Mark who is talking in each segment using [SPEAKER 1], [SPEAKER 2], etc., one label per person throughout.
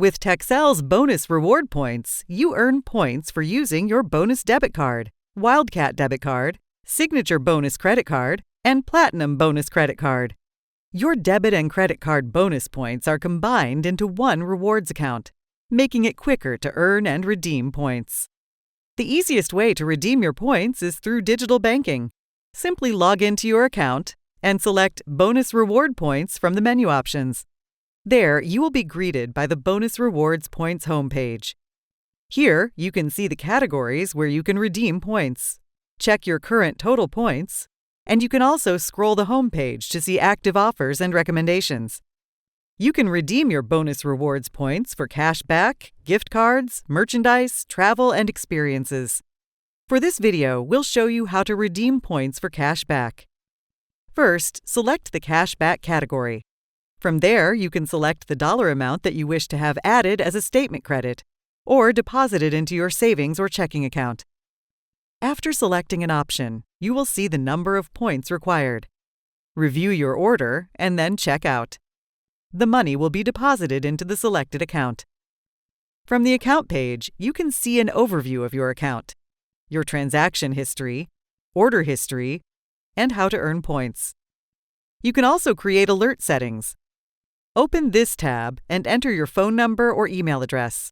[SPEAKER 1] With Texell's bonus reward points, you earn points for using your bonus debit card, Wildcat debit card, signature bonus credit card, and platinum bonus credit card. Your debit and credit card bonus points are combined into one rewards account, making it quicker to earn and redeem points. The easiest way to redeem your points is through digital banking. Simply log into your account and select Bonus Reward Points from the menu options. There, you will be greeted by the Bonus Rewards Points homepage. Here, you can see the categories where you can redeem points, check your current total points, and you can also scroll the homepage to see active offers and recommendations. You can redeem your bonus rewards points for cash back, gift cards, merchandise, travel, and experiences. For this video, we'll show you how to redeem points for cash back. First, select the cash back category. From there, you can select the dollar amount that you wish to have added as a statement credit, or deposited into your savings or checking account. After selecting an option, you will see the number of points required. Review your order and then check out. The money will be deposited into the selected account. From the account page, you can see an overview of your account, your transaction history, order history, and how to earn points. You can also create alert settings. Open this tab and enter your phone number or email address.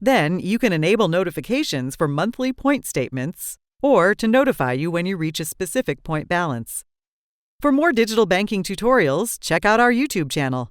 [SPEAKER 1] Then you can enable notifications for monthly point statements or to notify you when you reach a specific point balance. For more digital banking tutorials, check out our YouTube channel.